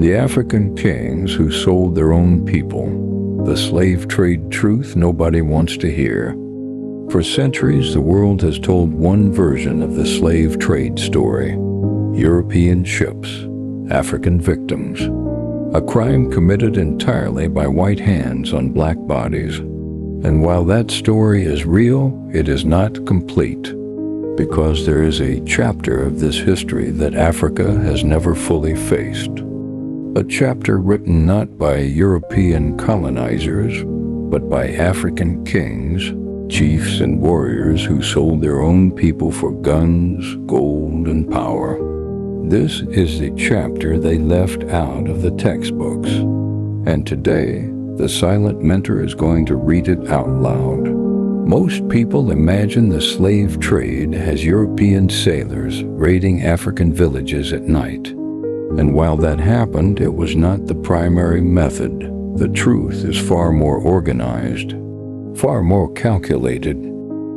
The African kings who sold their own people, the slave trade truth nobody wants to hear. For centuries, the world has told one version of the slave trade story: European ships, African victims, a crime committed entirely by white hands on black bodies. And while that story is real, it is not complete, because there is a chapter of this history that Africa has never fully faced. A chapter written not by European colonizers, but by African kings, chiefs, and warriors who sold their own people for guns, gold, and power. This is the chapter they left out of the textbooks. And today, the silent mentor is going to read it out loud. Most people imagine the slave trade as European sailors raiding African villages at night. And while that happened, it was not the primary method. The truth is far more organized, far more calculated,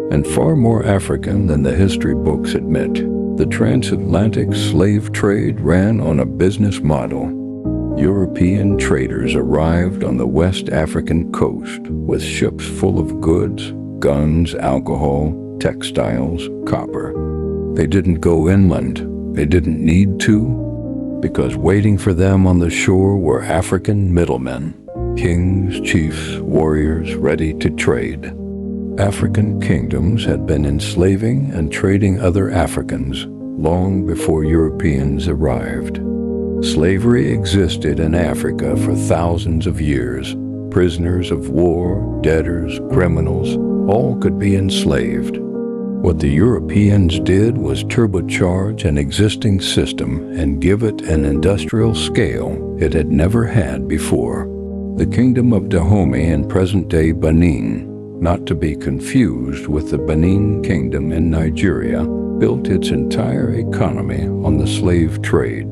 and far more African than the history books admit. The transatlantic slave trade ran on a business model. European traders arrived on the West African coast with ships full of goods, guns, alcohol, textiles, copper. They didn't go inland. They didn't need to, because waiting for them on the shore were African middlemen, kings, chiefs, warriors ready to trade. African kingdoms had been enslaving and trading other Africans long before Europeans arrived. Slavery existed in Africa for thousands of years. Prisoners of war, debtors, criminals, all could be enslaved. What the Europeans did was turbocharge an existing system and give it an industrial scale it had never had before. The Kingdom of Dahomey in present-day Benin, not to be confused with the Benin Kingdom in Nigeria, built its entire economy on the slave trade.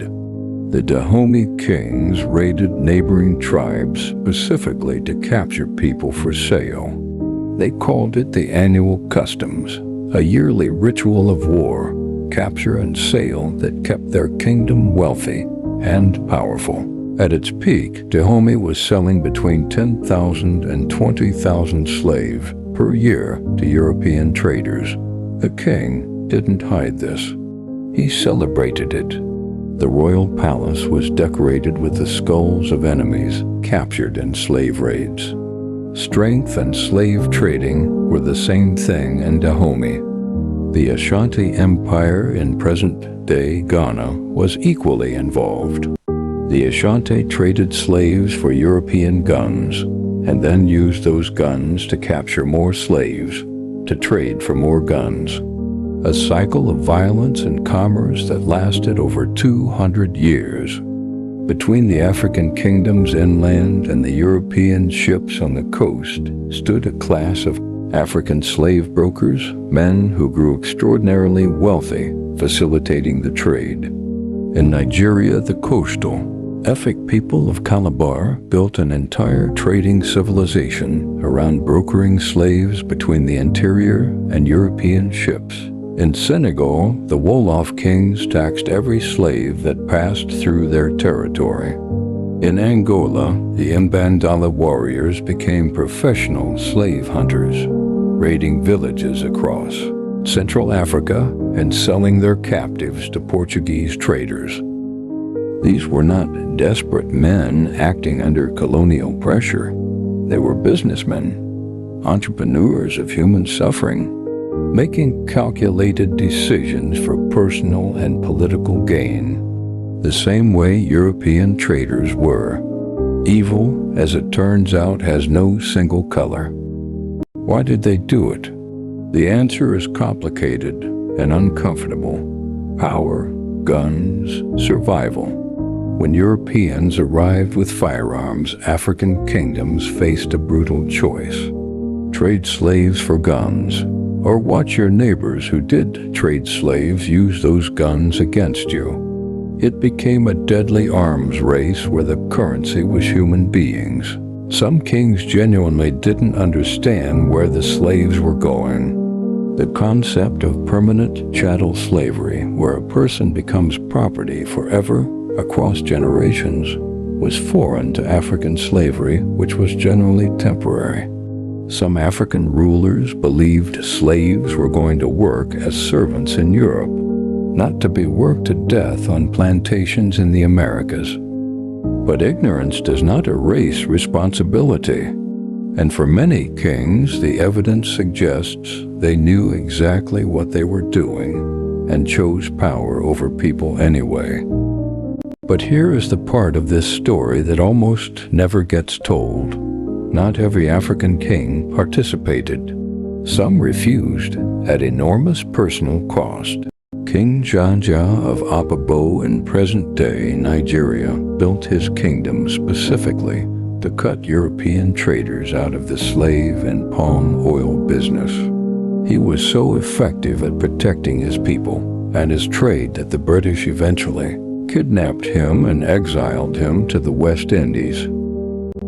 The Dahomey kings raided neighboring tribes specifically to capture people for sale. They called it the annual customs, a yearly ritual of war, capture, and sale that kept their kingdom wealthy and powerful. At its peak, Dahomey was selling between 10,000 and 20,000 slaves per year to European traders. The king didn't hide this. He celebrated it. The royal palace was decorated with the skulls of enemies captured in slave raids. Strength and slave trading were the same thing in Dahomey. The Ashanti Empire in present-day Ghana was equally involved. The Ashanti traded slaves for European guns, and then used those guns to capture more slaves, to trade for more guns. A cycle of violence and commerce that lasted over 200 years. Between the African kingdoms inland and the European ships on the coast stood a class of African slave brokers, men who grew extraordinarily wealthy, facilitating the trade. In Nigeria, the coastal, Efik people of Calabar built an entire trading civilization around brokering slaves between the interior and European ships. In Senegal, the Wolof kings taxed every slave that passed through their territory. In Angola, the Mbandala warriors became professional slave hunters, raiding villages across Central Africa and selling their captives to Portuguese traders. These were not desperate men acting under colonial pressure. They were businessmen, entrepreneurs of human suffering, making calculated decisions for personal and political gain, the same way European traders were. Evil, as it turns out, has no single color. Why did they do it? The answer is complicated and uncomfortable. Power, guns, survival. When Europeans arrived with firearms, African kingdoms faced a brutal choice. Trade slaves for guns, or watch your neighbors who did trade slaves use those guns against you. It became a deadly arms race where the currency was human beings. Some kings genuinely didn't understand where the slaves were going. The concept of permanent chattel slavery, where a person becomes property forever, across generations was foreign to African slavery, which was generally temporary. Some African rulers believed slaves were going to work as servants in Europe, not to be worked to death on plantations in the Americas. But ignorance does not erase responsibility, and for many kings, the evidence suggests they knew exactly what they were doing and chose power over people anyway. But here is the part of this story that almost never gets told. Not every African king participated. Some refused at enormous personal cost. King Jaja of Apabo in present-day Nigeria built his kingdom specifically to cut European traders out of the slave and palm oil business. He was so effective at protecting his people and his trade that the British eventually kidnapped him and exiled him to the West Indies.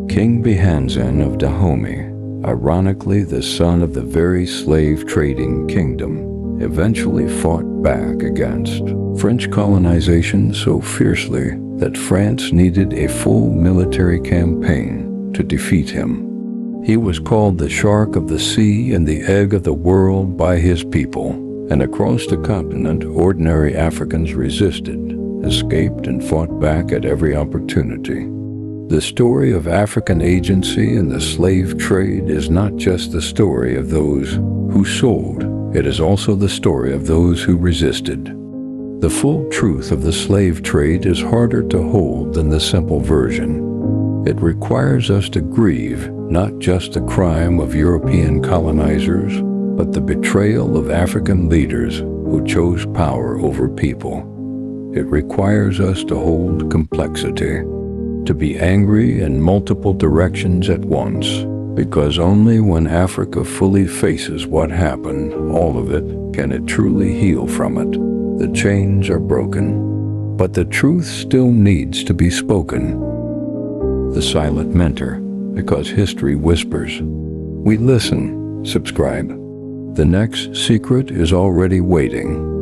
King Bihanzin of Dahomey, ironically the son of the very slave-trading kingdom, eventually fought back against French colonization so fiercely that France needed a full military campaign to defeat him. He was called the shark of the sea and the egg of the world by his people, and across the continent ordinary Africans resisted, escaped, and fought back at every opportunity. The story of African agency in the slave trade is not just the story of those who sold, it is also the story of those who resisted. The full truth of the slave trade is harder to hold than the simple version. It requires us to grieve not just the crime of European colonizers, but the betrayal of African leaders who chose power over people. It requires us to hold complexity, to be angry in multiple directions at once, because only when Africa fully faces what happened, all of it, can it truly heal from it. The chains are broken, but the truth still needs to be spoken. The Silent Mentor, because history whispers. We listen. Subscribe. The next secret is already waiting.